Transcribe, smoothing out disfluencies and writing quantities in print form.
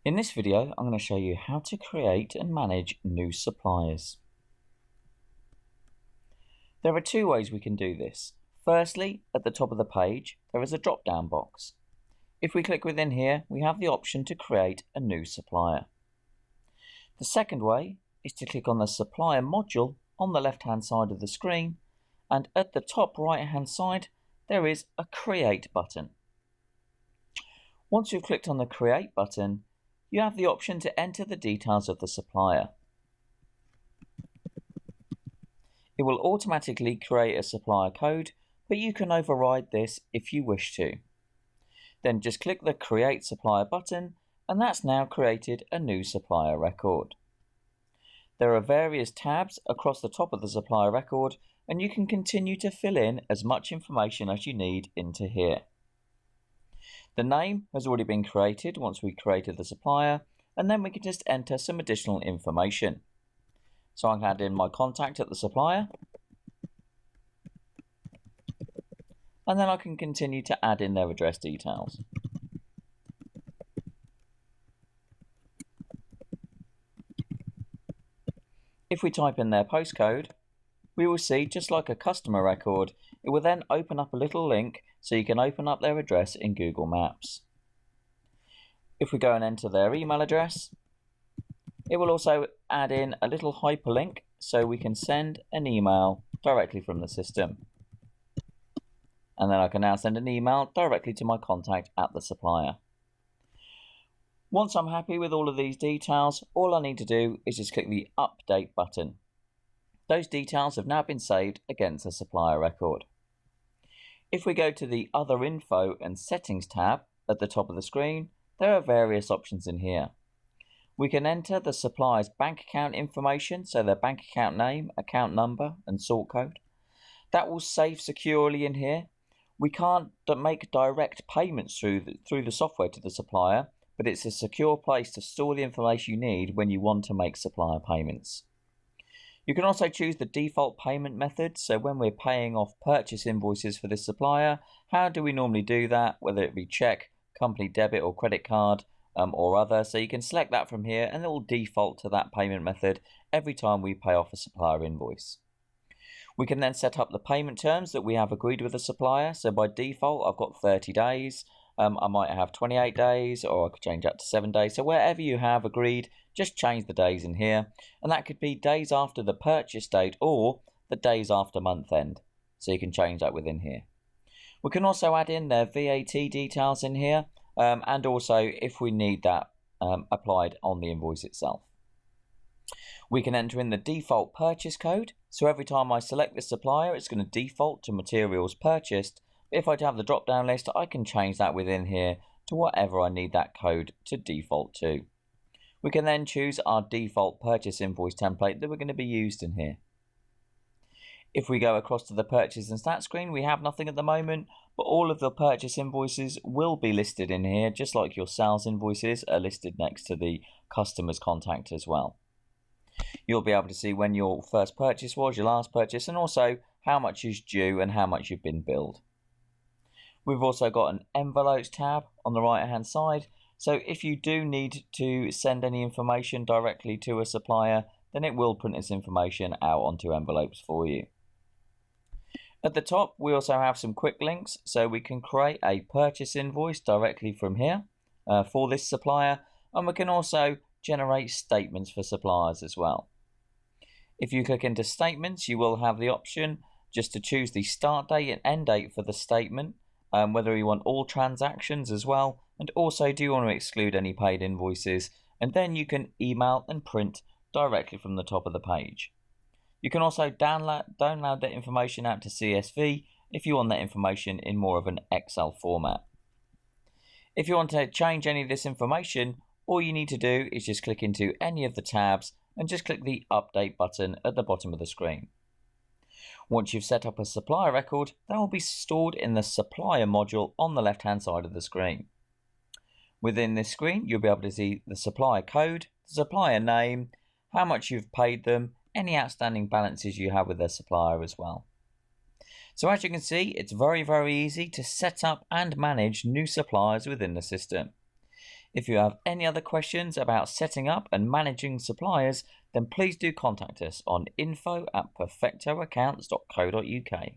In this video, I'm going to show you how to create and manage new suppliers. There are two ways we can do this. Firstly, at the top of the page, there is a drop-down box. If we click within here, we have the option to create a new supplier. The second way is to click on the supplier module on the left-hand side of the screen, and at the top right-hand side, there is a Create button. Once you've clicked on the Create button, you have the option to enter the details of the supplier. It will automatically create a supplier code, but you can override this if you wish to. Then just click the Create Supplier button, and that's now created a new supplier record. There are various tabs across the top of the supplier record, and you can continue to fill in as much information as you need into here. The name has already been created once we created the supplier, and then we can just enter some additional information. So I can add in my contact at the supplier, and then I can continue to add in their address details. If we type in their postcode, we will see, just like a customer record, it will then open up a little link so you can open up their address in Google Maps. If we go and enter their email address, it will also add in a little hyperlink so we can send an email directly from the system. And then I can now send an email directly to my contact at the supplier. Once I'm happy with all of these details, all I need to do is just click the Update button. Those details have now been saved against the supplier record. If we go to the Other Info and Settings tab at the top of the screen, there are various options in here. We can enter the supplier's bank account information, so their bank account name, account number, and sort code. That will save securely in here. We can't make direct payments through the software to the supplier, but it's a secure place to store the information you need when you want to make supplier payments. You can also choose the default payment method, so when we're paying off purchase invoices for this supplier, how do we normally do that, whether it be check, company debit or credit card, or other. So you can select that from here and it will default to that payment method every time we pay off a supplier invoice. We can then set up the payment terms that we have agreed with the supplier. So by default, I've got 30 days. I might have 28 days, or I could change that to 7 days. So wherever you have agreed, just change the days in here. And that could be days after the purchase date or the days after month end. So you can change that within here. We can also add in their VAT details in here, and also if we need that applied on the invoice itself. We can enter in the default purchase code. So every time I select this supplier, it's going to default to materials purchased. If I have the drop down list, I can change that within here to whatever I need that code to default to. We can then choose our default purchase invoice template that we're going to be used in here. If we go across to the purchase and stats screen, we have nothing at the moment, but all of the purchase invoices will be listed in here, just like your sales invoices are listed next to the customer's contact as well. You'll be able to see when your first purchase was, your last purchase, and also how much is due and how much you've been billed. We've also got an envelopes tab on the right hand side, so if you do need to send any information directly to a supplier, then it will print this information out onto envelopes for you. At the top, we also have some quick links, so we can create a purchase invoice directly from here for this supplier, and we can also generate statements for suppliers as well. If you click into statements, you will have the option just to choose the start date and end date for the statement, whether you want all transactions as well, and also do you want to exclude any paid invoices, and then you can email and print directly from the top of the page. You can also download that information out to CSV if you want that information in more of an Excel format. If you want to change any of this information, all you need to do is just click into any of the tabs and just click the Update button at the bottom of the screen. Once you've set up a supplier record, that will be stored in the supplier module on the left hand side of the screen. Within this screen, you'll be able to see the supplier code, the supplier name, how much you've paid them, any outstanding balances you have with their supplier as well. So as you can see, it's very easy to set up and manage new suppliers within the system. If you have any other questions about setting up and managing suppliers, then please do contact us on info@perfectoaccounts.co.uk.